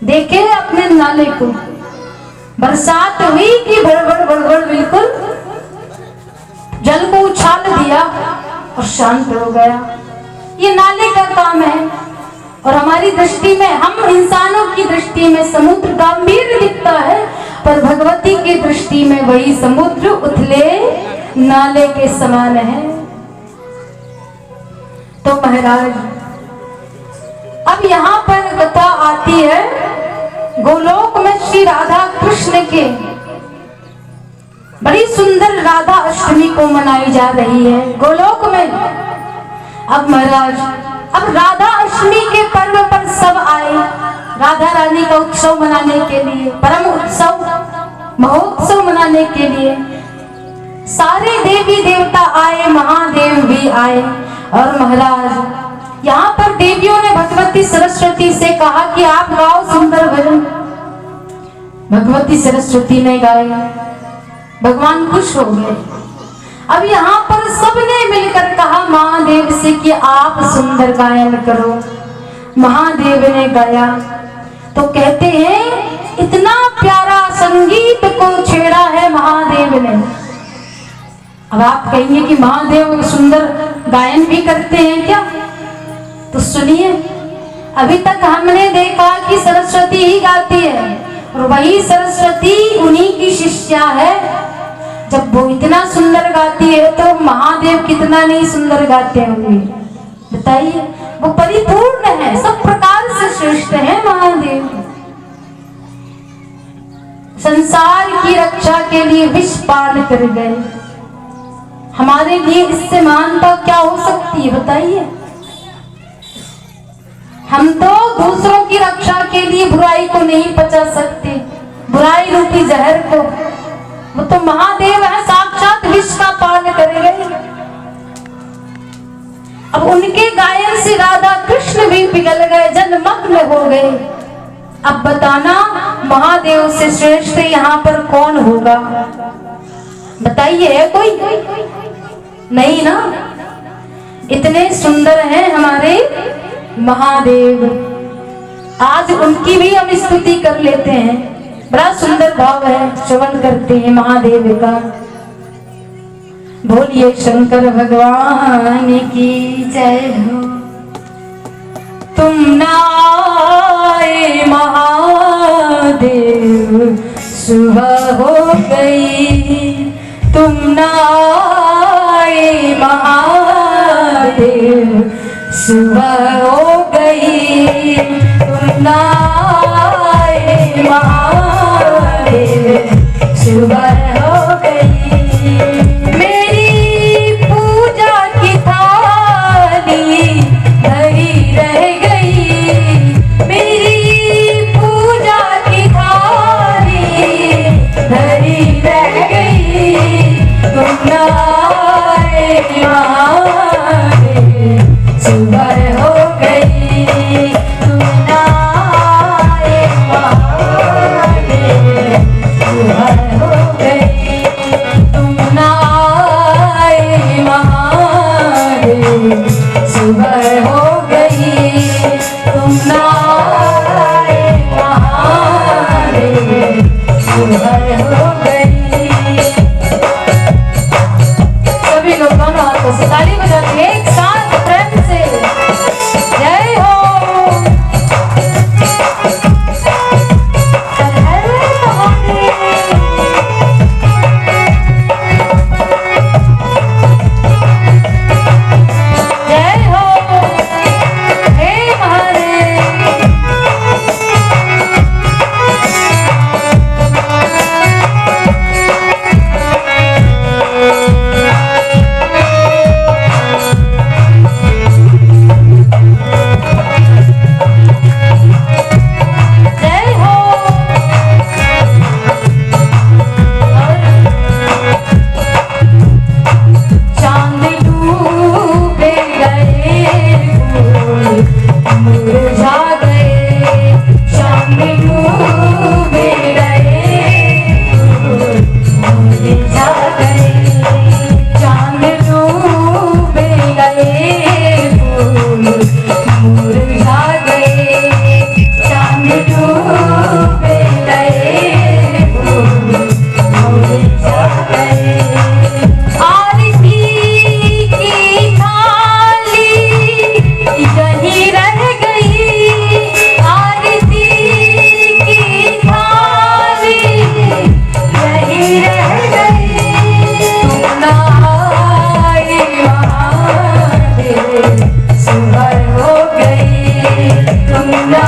देखे अपने नाले को, बरसात हुई कि भड़बड़ भड़बड़ बिल्कुल जल को उछाल दिया और शांत हो गया। ये नाले का काम है। और हमारी दृष्टि में, हम इंसानों की दृष्टि में समुद्र गंभीर दिखता है, पर भगवती की दृष्टि में वही समुद्र उथले नाले के समान है। तो महाराज अब यहाँ पर कथा आती है, गोलोक में श्री राधा कृष्ण के बड़ी सुंदर राधा अष्टमी को मनाई जा रही है गोलोक में। अब महाराज, अब राधा अष्टमी के पर्व पर सब आए राधा रानी का उत्सव मनाने के लिए, परम उत्सव महोत्सव मनाने के लिए। सारे देवी देवता आए, महादेव भी आए। और महाराज यहाँ पर देवियों ने भगवती सरस्वती से कहा कि आप गाओ सुंदर भजन। भगवती सरस्वती ने गाए, भगवान खुश हो गए। अब यहाँ पर सबने मिलकर कहा महादेव से कि आप सुंदर गायन करो। महादेव ने गाया तो कहते हैं इतना प्यारा संगीत को छेड़ा है महादेव ने। अब आप कहेंगे कि महादेव सुंदर गायन भी करते हैं क्या? तो सुनिए, अभी तक हमने देखा कि सरस्वती ही गाती है और वही सरस्वती उन्हीं की शिष्या है। जब वो इतना सुंदर गाती है तो महादेव कितना नहीं सुंदर गाते होंगे, बताइए। वो परिपूर्ण है, सब प्रकार से श्रेष्ठ है महादेव। संसार की रक्षा के लिए विष पान कर गए। हमारे लिए इससे महानता क्या हो सकती है, बताइए। हम तो दूसरों की रक्षा के लिए बुराई को नहीं पचा सकते, बुराई रूपी जहर को। वो तो महादेव है, साक्षात विष का पान करेंगे। अब उनके गायन से राधा कृष्ण भी पिघल गए, जलमग्न हो गए। अब बताना महादेव से श्रेष्ठ यहाँ पर कौन होगा, बताइए। है कोई? नहीं ना। इतने सुंदर हैं हमारे महादेव। आज उनकी भी हम स्तुति कर लेते हैं, बड़ा सुंदर भाव है, श्रवण करते हैं महादेव का। बोलिए शंकर भगवान की जय हो। तुम ना आए महादेव, सुबह हो गई। तुम ना आए महादेव, सुबह हो गई। तुम ना आए महादेव, सुबह हो गई। मेरी पूजा की थाली धरी रह गई। मेरी पूजा की थाली धरी रह गई। तुम ना आए महादेव, सुबह हो गई। तुम ना आए महादेव, सुबह हो गई। Bye.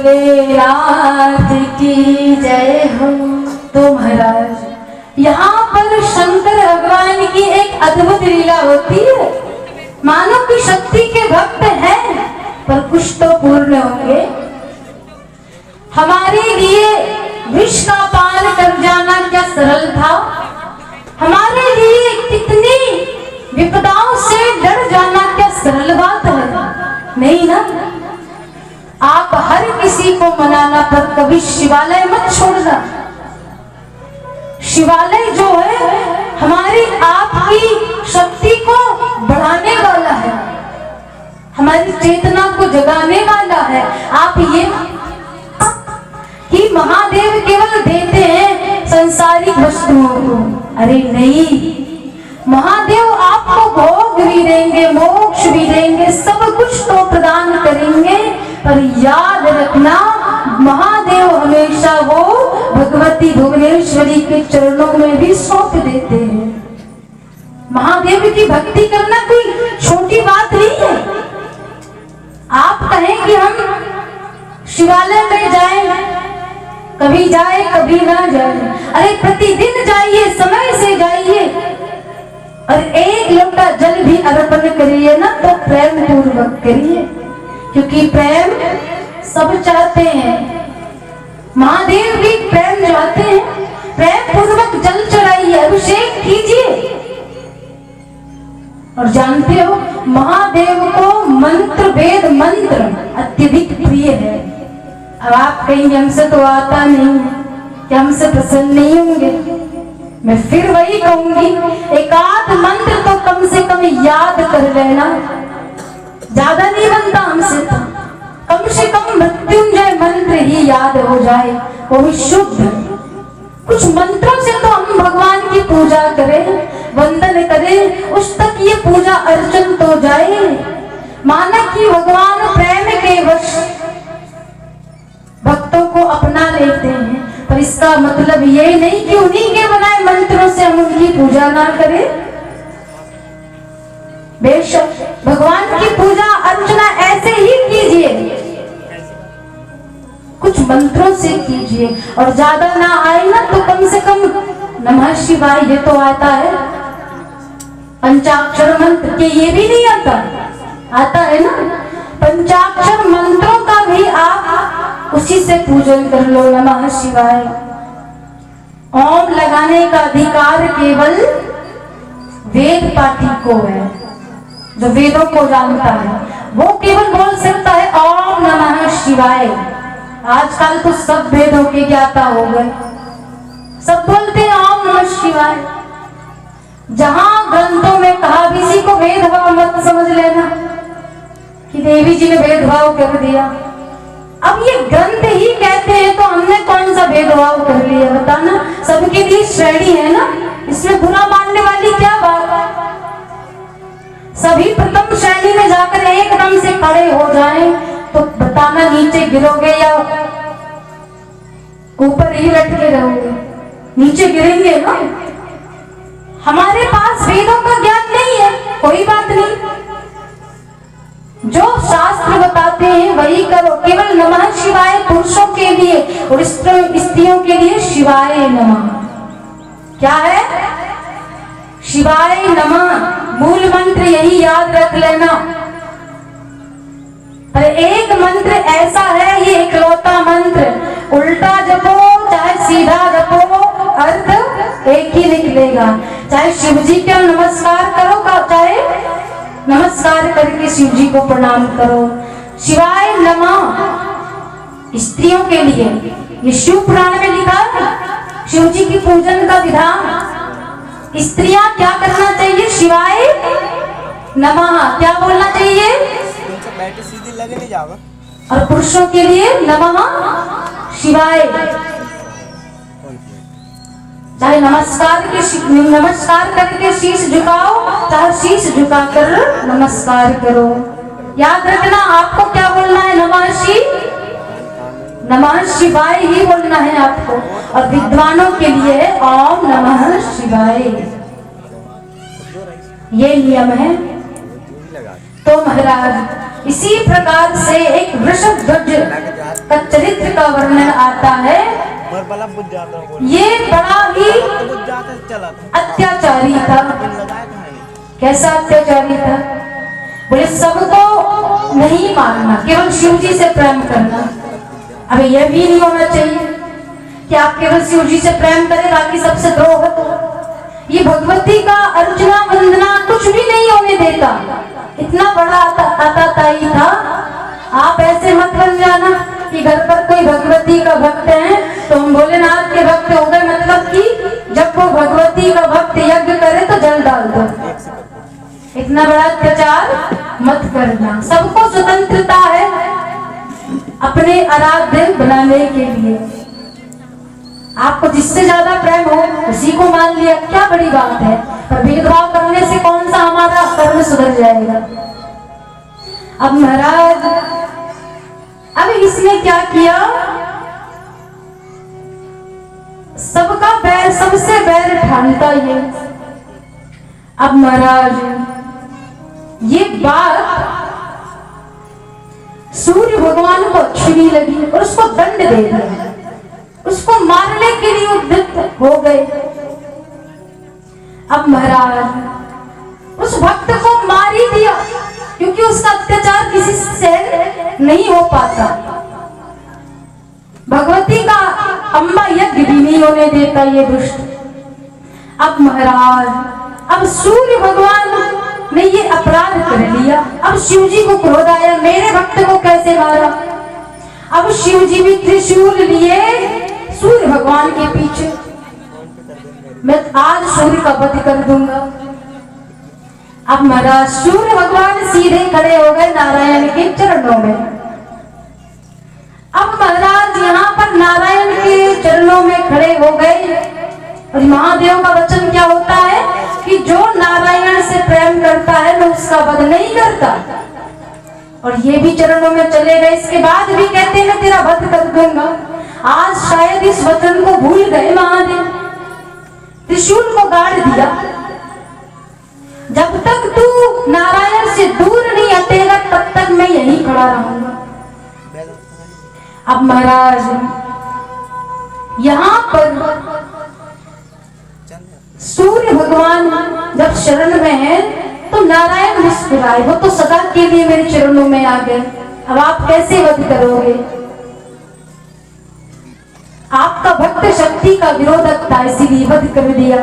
भोलेनाथ की जय हो। तो महाराज यहाँ पर शंकर भगवान की एक अद्भुत लीला होती है। मानव की शक्ति के भक्त हैं पर कुछ तो पूर्ण होंगे। हमारे लिए विष का पान कर जाना क्या सरल था? हमारे लिए कितनी विपदाओं से डर जाना क्या सरल बात है? नहीं ना। आप हर किसी को मनाना पर कभी शिवालय मत छोड़ना। शिवालय जो है हमारी आपकी शक्ति को बढ़ाने वाला है, हमारी चेतना को जगाने वाला है। आप ये कि महादेव केवल देते हैं संसारिक वस्तुओं को, अरे नहीं, महादेव आपको भोग भी देंगे, मोक्ष भी देंगे, सब कुछ तो प्रदान करेंगे। पर याद रखना, महादेव हमेशा वो भगवती भुवनेश्वरी के चरणों में भी सौंप देते हैं। महादेव की भक्ति करना कोई छोटी बात नहीं है। आप कहें कि हम शिवालय में जाएं, कभी जाए कभी ना जाए, अरे प्रतिदिन जाइए, समय से जाइए और एक लोटा जल भी अर्पण करिए ना तो प्रेम पूर्वक करिए, क्योंकि प्रेम सब चाहते हैं। महादेव भी प्रेम चाहते हैं। प्रेम पूर्वक जल चढ़ाइए, अभिषेक कीजिए। और जानते हो महादेव को मंत्र, वेद मंत्र अत्यधिक प्रिय है। अब आप कहेंगे हमसे तो आता नहीं है, कि हमसे प्रसन्न नहीं होंगे। मैं फिर वही कहूंगी, एक आध मंत्र तो कम से कम याद कर लेना। ज्यादा नहीं बनता हमसे तो, कम से कम मृत्युंजय मंत्र ही याद हो जाए, वो भी शुद्ध। कुछ मंत्रों से तो हम भगवान की पूजा करें, वंदन करें, उस तक ये पूजा अर्चन तो जाए। माना कि भगवान प्रेम के वश भक्तों को अपना लेते हैं, पर इसका मतलब ये नहीं कि उन्हीं के बनाए मंत्रों से हम उनकी पूजा ना करें। बेशक भगवान की पूजा अर्चना ऐसे ही कीजिए, कुछ मंत्रों से कीजिए। और ज्यादा ना आए ना तो कम से कम नमः शिवाय ये तो आता है, पंचाक्षर मंत्र के ये भी नहीं आता, आता है ना। पंचाक्षर मंत्रों का भी आप उसी से पूजन कर लो, नमः शिवाय। ओम लगाने का अधिकार केवल वेद पाठी को है, जो वेदों को जानता है वो केवल बोल सकता है ओम नमः शिवाय। आजकल तो सब वेदों के ज्ञाता हो गए, सब बोलते हैं ओम नमः शिवाय। जहां ग्रंथों में कहा, किसी को भेदभाव मत समझ लेना कि देवी जी ने भेदभाव कर दिया। अब ये ग्रंथ ही कहते हैं तो हमने कौन सा भेदभाव कर लिया बताना। सबके लिए श्रेणी है ना, इसमें बुरा मानने वाली क्या बात है। सभी प्रथम श्रेणी में जाकर एकदम से खड़े हो जाएं तो बताना नीचे गिरोगे या ऊपर ही लटके रहोगे। नीचे गिरेंगे ना। हमारे पास वेदों का ज्ञान नहीं है, कोई बात नहीं, जो शास्त्र बताते हैं वही करो। केवल नमः शिवाय पुरुषों के लिए और स्त्रियों के लिए शिवाय नमः। क्या है? शिवाय नमः। मूल मंत्र यही याद रख लेना। पर एक मंत्र ऐसा है, ये इकलौता मंत्र, उल्टा जपो चाहे सीधा जपो, अर्थ एक ही निकलेगा। चाहे शिव जी का नमस्कार करो का, चाहे नमस्कार करके शिव जी को प्रणाम करो। शिवाय नमः स्त्रियों के लिए, ये शिव पुराण में लिखा है शिव जी की पूजन का विधान। स्त्रियां क्या करना चाहिए? शिवाय नमः क्या बोलना चाहिए? बैठे सीधी लगे नहीं जाओ। और पुरुषों के लिए नमः शिवाय। चाहे नमस्कार करके शीश झुकाओ, चाहे शीश झुकाकर नमस्कार करो। याद रखना आपको क्या बोलना है, नमः शिवाय ही बोलना है आपको। और विद्वानों के लिए ओम नमः शिवाय, ये नियम है। तो महाराज इसी प्रकार से एक वृषभ ध्वज का चरित्र का वर्णन आता है। और बल्ब बुझ जाता है बोल। ये बड़ा ही तो बुझ जाता है, चला था। अत्याचारी था। पिन लगाया कहाँ है? कैसा अत्याचारी था? बोले सबको नहीं मारना, केवल शिव जी से प्रेम करना। अब यह भी नहीं होना चाहिए कि आप केवल शिव जी से प्रेम करें बाकी सबसे द्रोह। ये भगवती का अर्चना वंदना कुछ भी नहीं होने देता। इतना बड़ा आताताई था। आप ऐसे मत बन जाना कि घर पर कोई भगवती का भक्त है तो हम भोलेनाथ के भक्त हो गए, मतलब कि जब वो भगवती का भक्त यज्ञ करे तो जल डाल दो। इतना बड़ा अत्याचार मत करना। सबको स्वतंत्रता है अपने आराध्य बनाने के लिए। आपको जिससे ज्यादा प्रेम हो उसी को मान लिया, क्या बड़ी बात है। पर भेदभाव करने से कौन सा हमारा कर्म सुधर जाएगा। अब महाराज अब इसने क्या किया, सबका बैर, सबसे बैर ठानता ये। अब महाराज ये बात सूर्य भगवान को अच्छी नहीं लगी और उसको दंड दे दिया। उसको मारने के लिए उद्यत हो गए। अब महाराज उस भक्त को मार ही दिया क्योंकि उसका अत्याचार किसी से नहीं हो पाता। भगवती का अम्बा यज्ञ भी नहीं होने देता ये दुष्ट। अब महाराज अब सूर्य भगवान ने ये अपराध कर लिया। अब शिव जी को क्रोध आया, मेरे भक्त को कैसे मारा। अब शिव जी भी त्रिशूल लिए सूर्य भगवान के पीछे, मैं आज सूर्य का वध कर दूंगा। अब महाराज सूर्य भगवान सीधे खड़े हो गए नारायण के चरणों में। अब महाराज यहाँ पर नारायण के चरणों में खड़े हो गए और महादेव का वचन क्या होता है कि जो नारायण से प्रेम करता है मैं उसका वध नहीं करता। और ये भी चरणों में चले गए। इसके बाद भी कहते हैं मैं तेरा वध कर दूंगा। आज शायद इस वचन को भूल गए महादेव, त्रिशूल को गाड़ दिया। जब तक तू नारायण से दूर नहीं हटेगा तब तक मैं यहीं खड़ा रहूंगा। अब महाराज यहाँ पर सूर्य भगवान जब शरण में है तो नारायण मुस्कुराए, वो तो सदा के लिए मेरे चरणों में आ गए। अब आप कैसे वध करोगे। आपका भक्त शक्ति का विरोधक था इसीलिए वध कर दिया।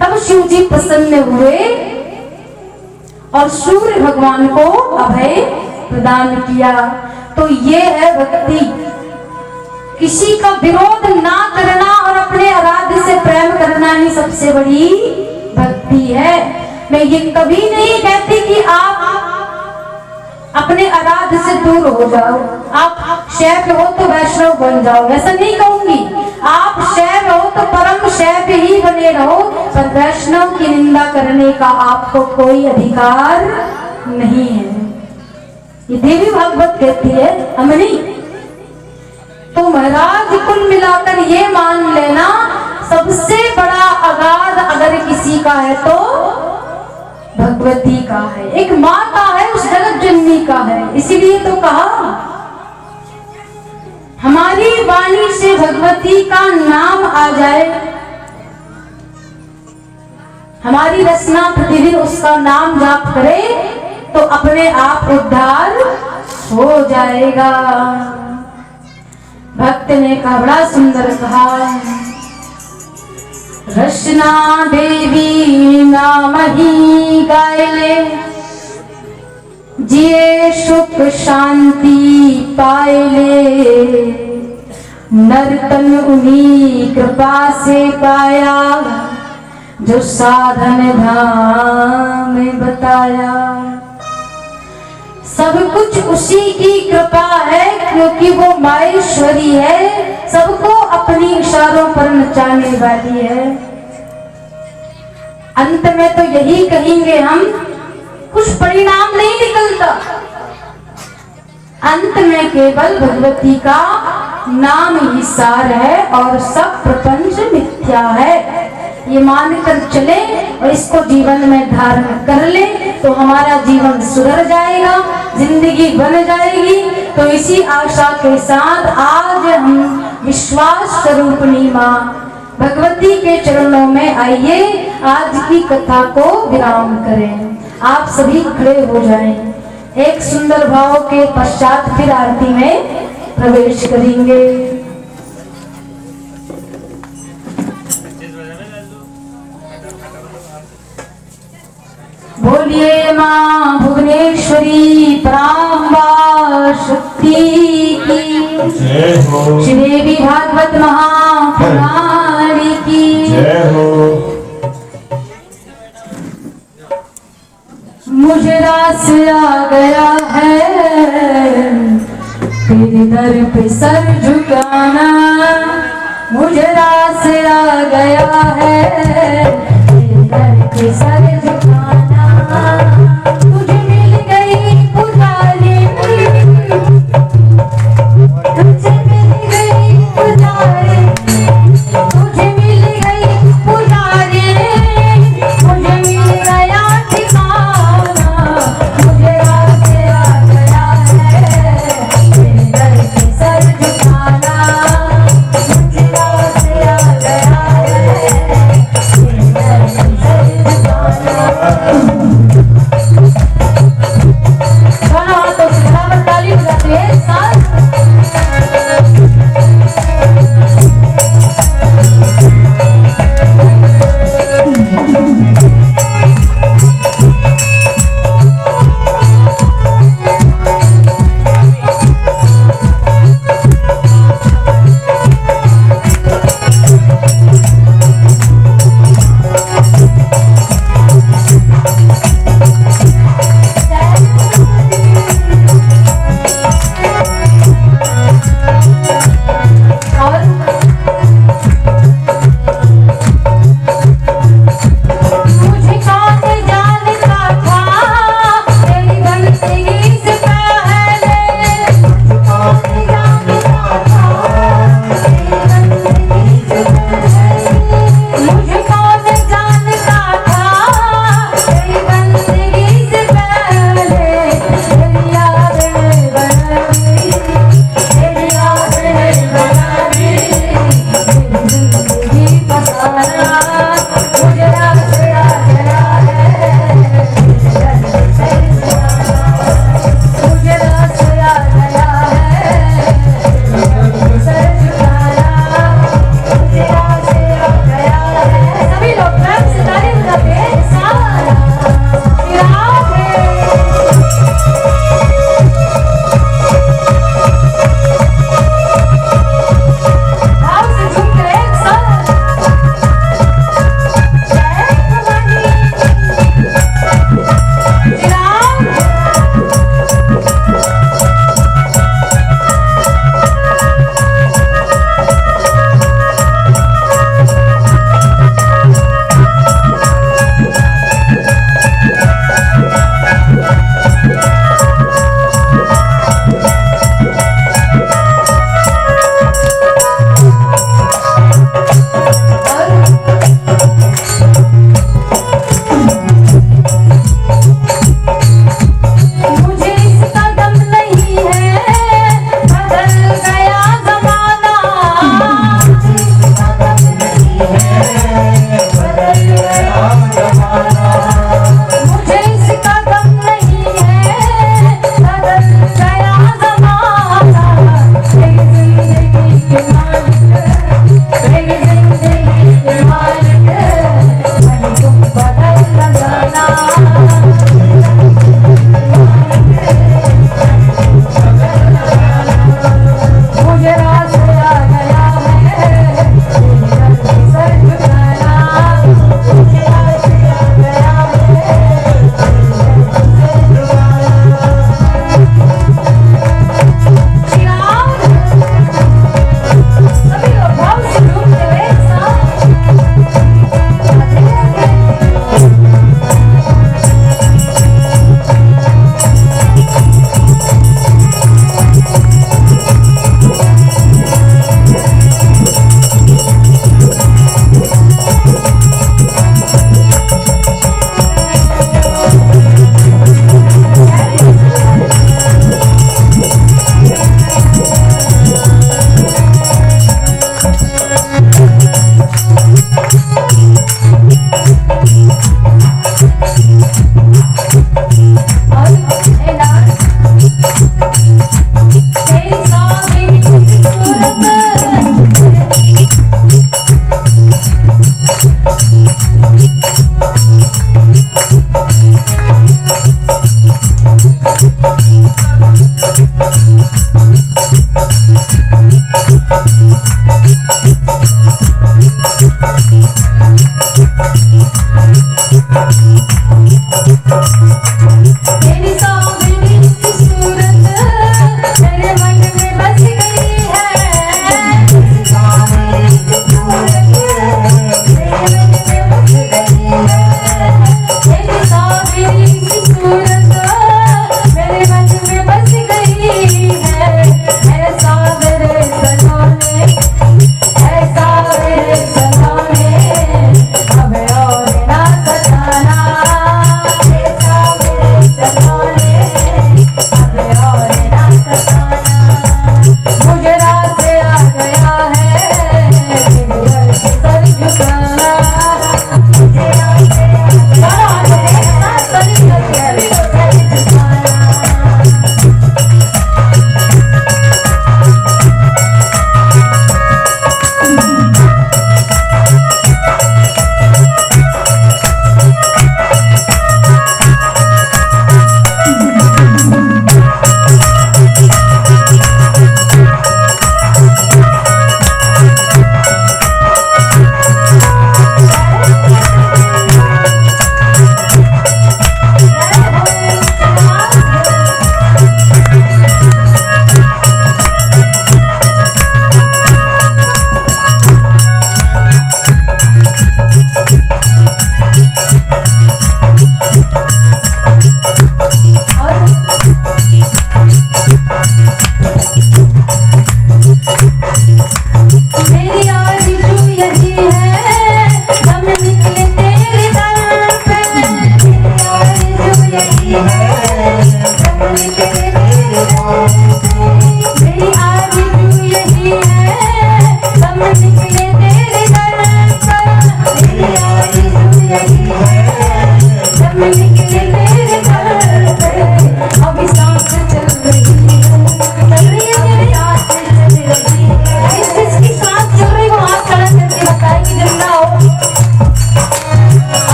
तब शिव जी प्रसन्न हुए और सूर्य भगवान को अभय प्रदान किया। तो ये है भक्ति, किसी का विरोध ना करना और अपने आराध्य से प्रेम करना ही सबसे बड़ी भक्ति है। मैं ये कभी नहीं कहती कि आप अपने आराध्य से दूर हो जाओ, आप शैव हो तो वैष्णव बन जाओ, ऐसा नहीं कहूंगी। आप शैव हो तो परम शैव ही बने रहो, पर वैष्णव की निंदा करने का आपको कोई अधिकार नहीं है। ये देवी भागवत कहती है, हम नहीं। तो महाराज कुल मिलाकर ये मान लेना सबसे बड़ा अगाध अगर किसी का है तो भगवती का है, एक माँ का है, उस जगत जननी का है। इसीलिए तो कहा हमारी वाणी से भगवती का नाम आ जाए, हमारी रचना प्रतिदिन उसका नाम जाप करे तो अपने आप उद्धार हो जाएगा। भक्त ने कहा, बड़ा सुंदर कहा, रचना देवी नाम ही गायले, जिए सुख शांति पायले, नर्तन उन्हीं कृपा से पाया, जो साधन धाम बताया। सब कुछ उसी की कृपा है क्योंकि वो माहेश्वरी है, सबको अपनी इशारों पर नचाने वाली है। अंत में तो यही कहेंगे हम, कुछ परिणाम नहीं निकलता, अंत में केवल भगवती का नाम ही सार है और सब प्रपंच मिथ्या है। ये मान कर चले और इसको जीवन में धारण कर ले तो हमारा जीवन सुधर जाएगा, जिंदगी बन जाएगी। तो इसी आशा के साथ आज हम विश्वास स्वरूपिणी माँ भगवती के चरणों में आइए आज की कथा को विराम करें। आप सभी खड़े हो जाएं। एक सुंदर भाव के पश्चात फिर आरती में प्रवेश करेंगे। बोलिए माँ भुवनेश्वरी पराम्बा शक्ति की, श्री देवी भागवत महापुराणी की जय हो। मुझे रास आ गया है तेरे दर पे सर झुकाना, मुझे रास आ गया है तेरे दर पे सर झुकाना। तुझे मिल गई पुजारी, तुझे मिल गई पुजारी, तुझे मिल गई पुजारी, मुझे मिल गया ठिकाना। मुझे रास आ गया है तेरे दर पे सर झुकाना, मुझे रास आ गया है तेरे दर पे सर झुकाना। दोनों हाथों से बराबर ताली बजाते हैं साथ।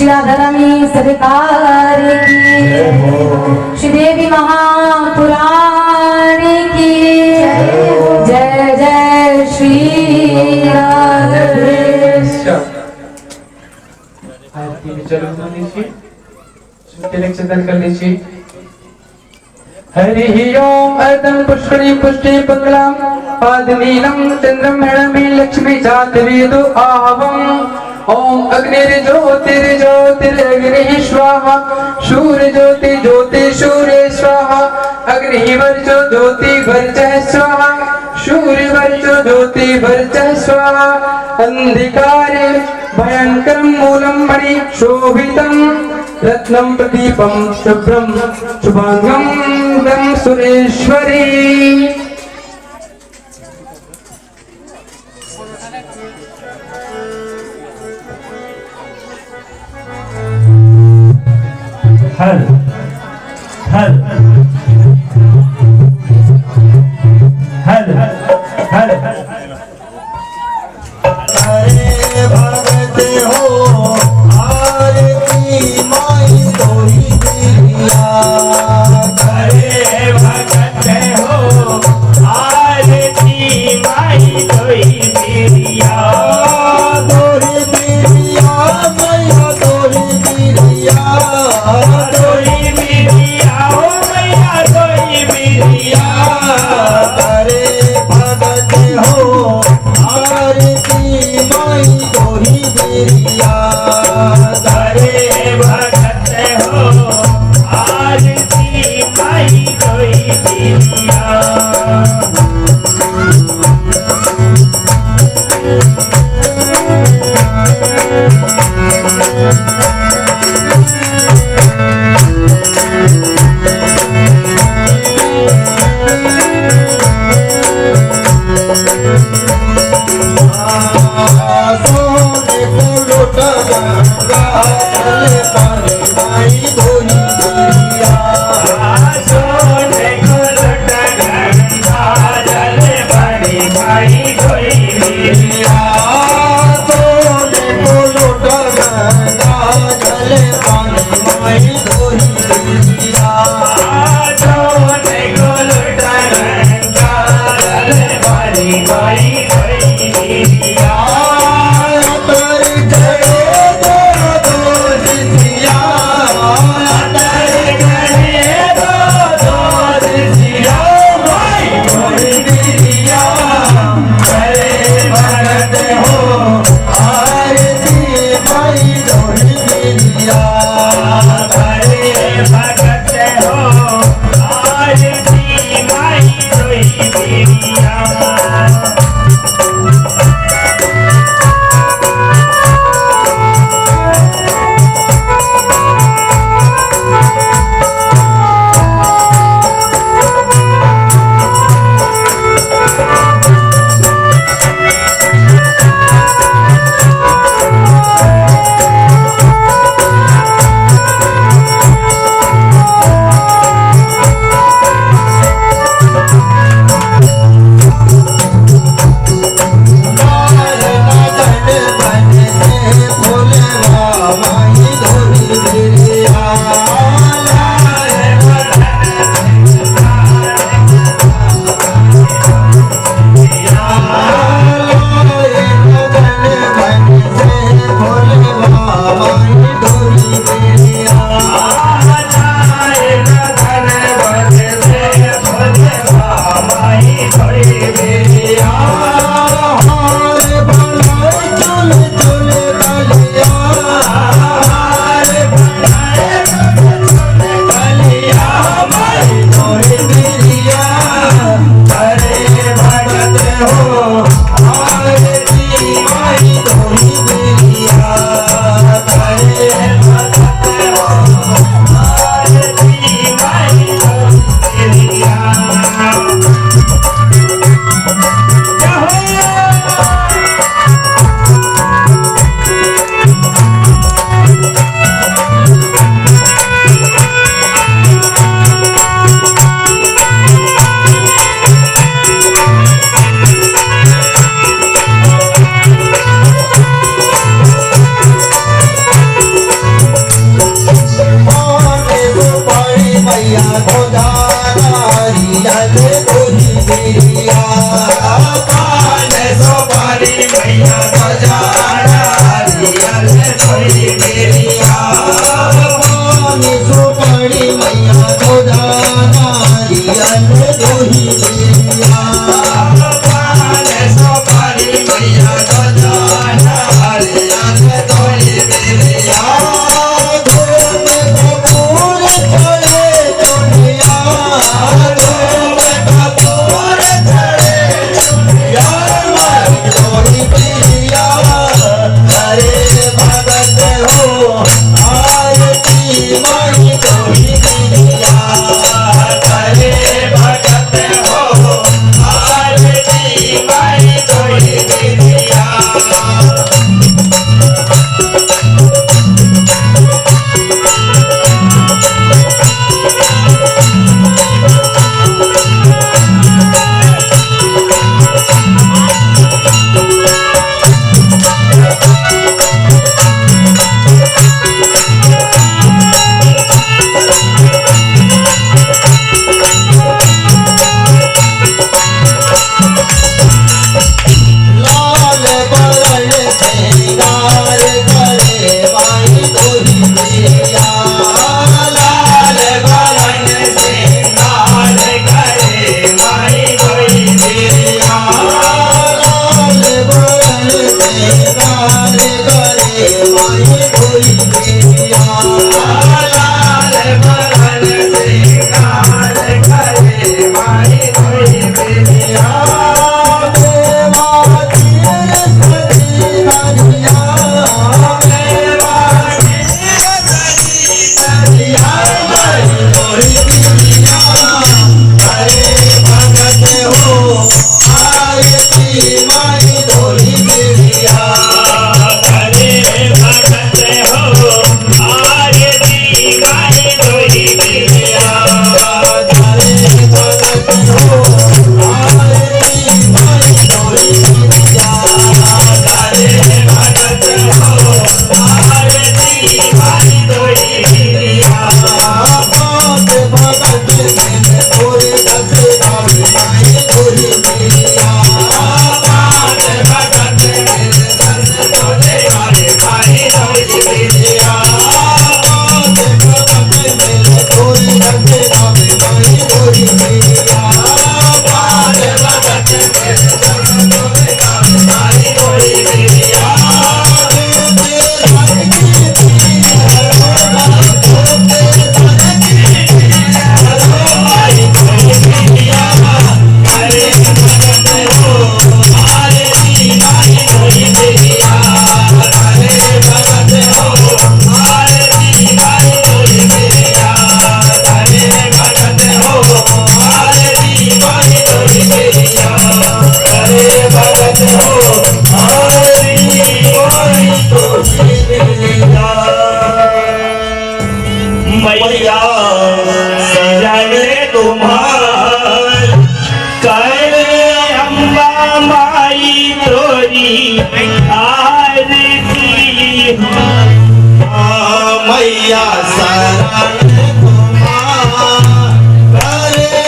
श्री राधा रानी सरकार की, श्री देवी महापुराण की जय जय श्री राधे। आरती विचार करून लीजिए, चिंतन कर लीजिए। हरि ओम अर्धं पुष्करी पुष्टि मंगलम पादनीलम चंद्रम हरणमि लक्ष्मी जातवेदो आवम। ओम अग्निर्ज्योतिर्ज्योतिरग्निः स्वाहा सूर्यज्योति ज्योति सूर्य स्वाहा अग्निवर्चो ज्योति वर्चः स्वाहा सूर्यवर्चो ज्योति वर्चः स्वाहा। अंधिकारे भयंकरं मूलं मणि शोभितं रत्नं प्रदीपं शुभ्रं शुभांगं दं सुरेश्वरी। हर हर हर हर अरे भगत हो आरती माई तोरी दिया। अरे भगत हो आरती माई तोई दिया। तोरी दिया मैया तोरी दिया। तोई दिया ओ मैया तोई दिया। अरे भगत हो आरती माई तोरी दिया। अरे भगत हो आरती माई तोई दिया। सोने को लोटा गंगा जल पर माई तोरी दिया। सोने को लोटा गंगा जल भरी माई तोई दिया। सोने को लोटा गंगा जल पर माई तोरी दिया। सोने को लोटा गंगा जल भरी माई तोई दिया। कर गए दो दोषिया। तोरी दिया लाल बरन सिंगार करे माई कोई दिया लाल बरन सिंगार करे माई तोरी दिया लाल बरन सिंगार करे माई कोई दिया मैया सजले तुम्हार कर अम्बा माई तोरी आरती मैया शरण तुम्हारे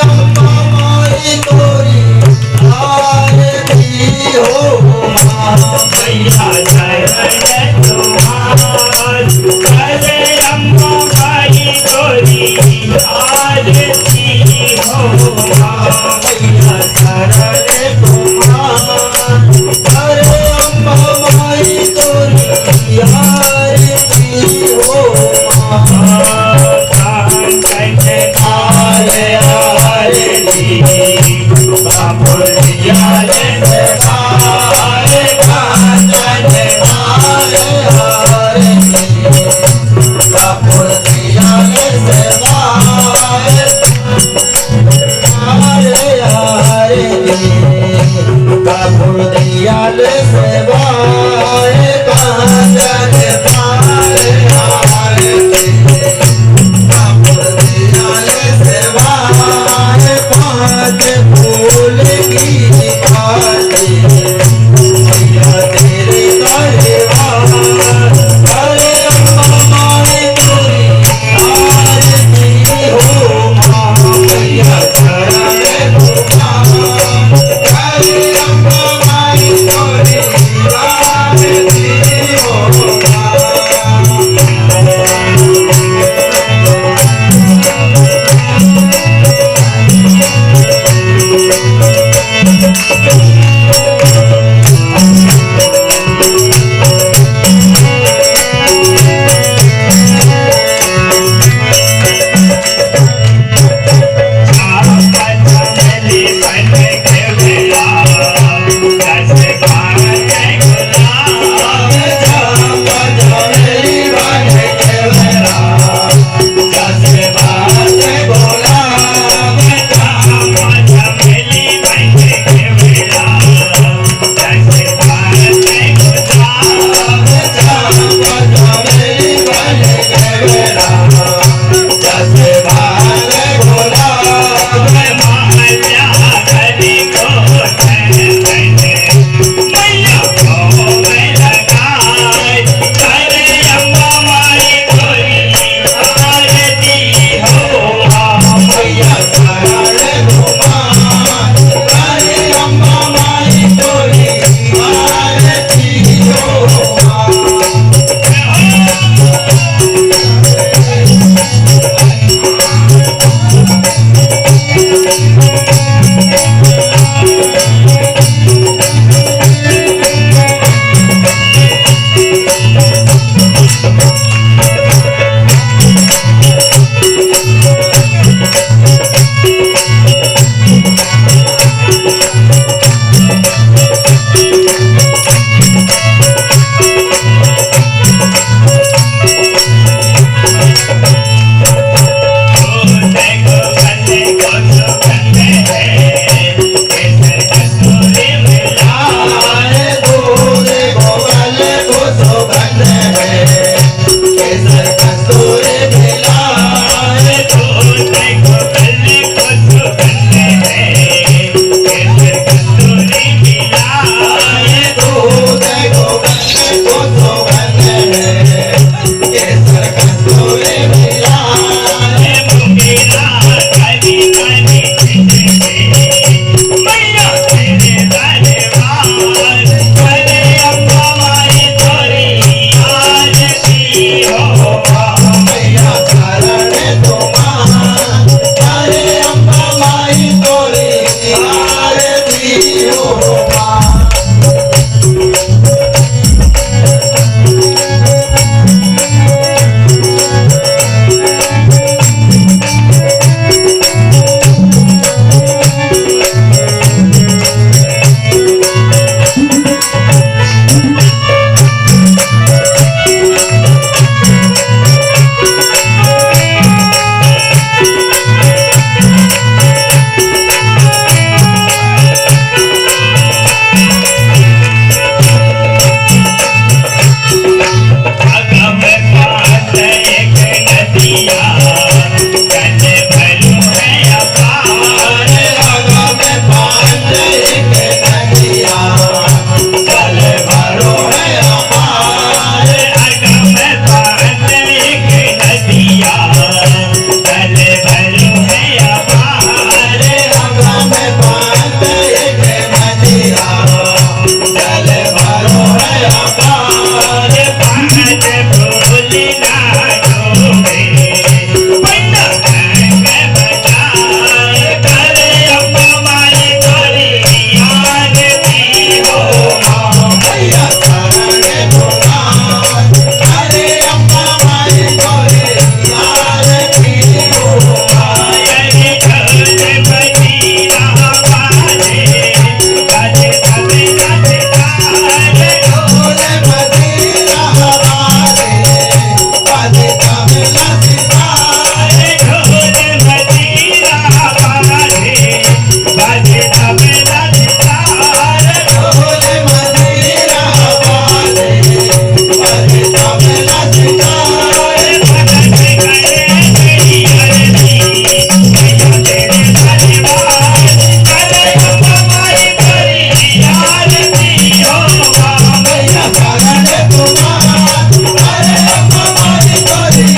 अम्मा माई तोरी आरती हो मैया शरण तुम्हार कर अम्बा माई तोरी आरती हो मैया शरण तुम्हारे अम्मा माई तोरी आरती हो Hare तुम्हारा अरे अम्मा माई तोरी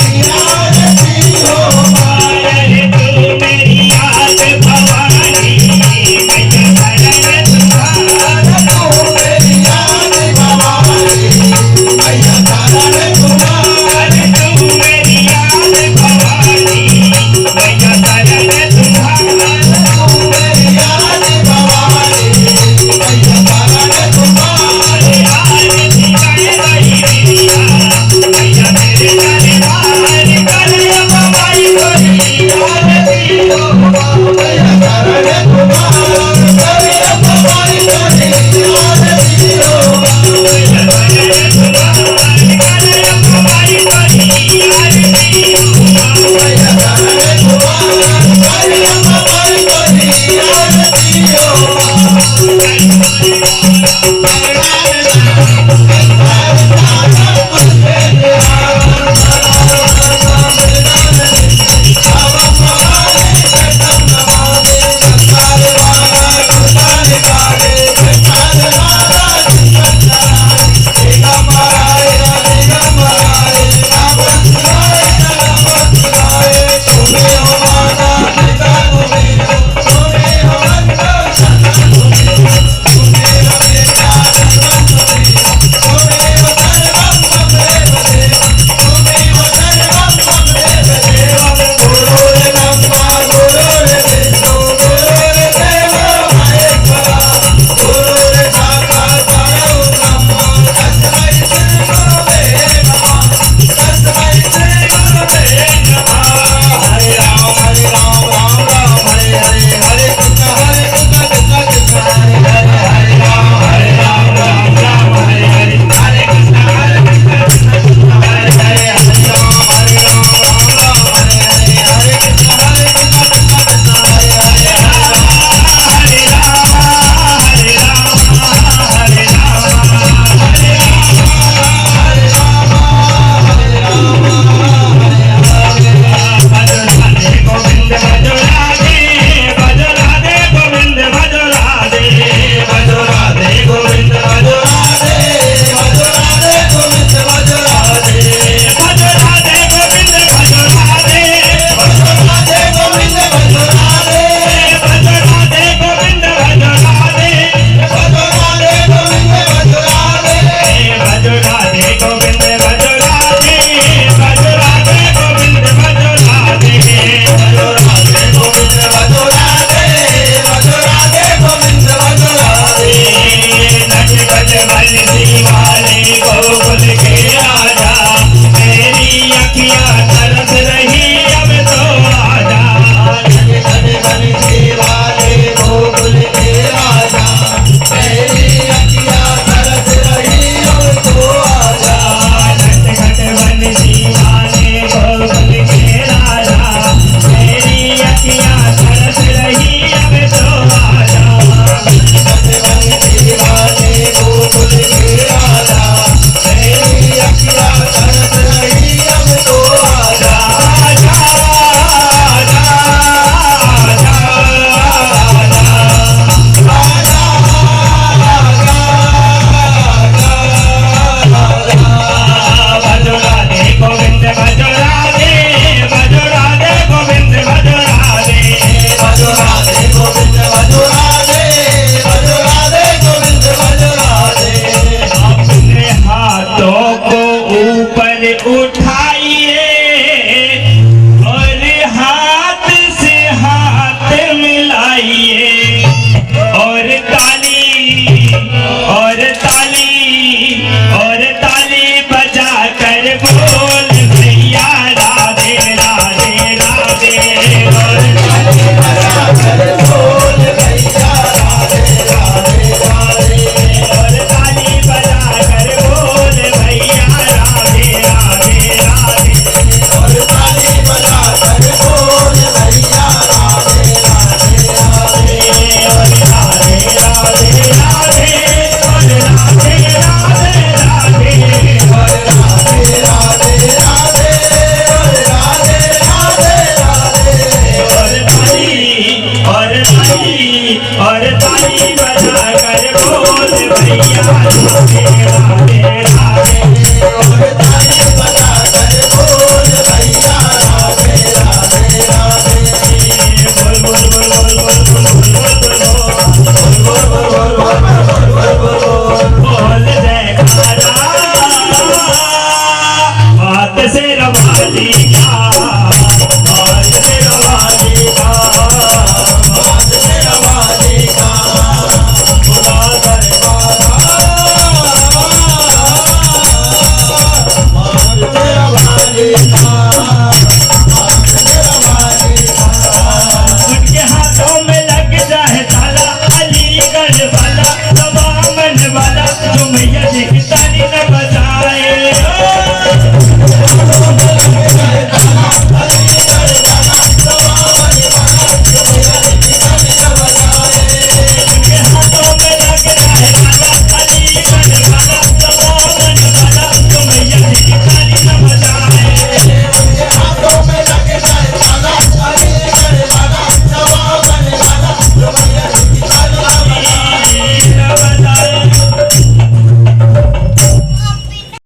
चली जा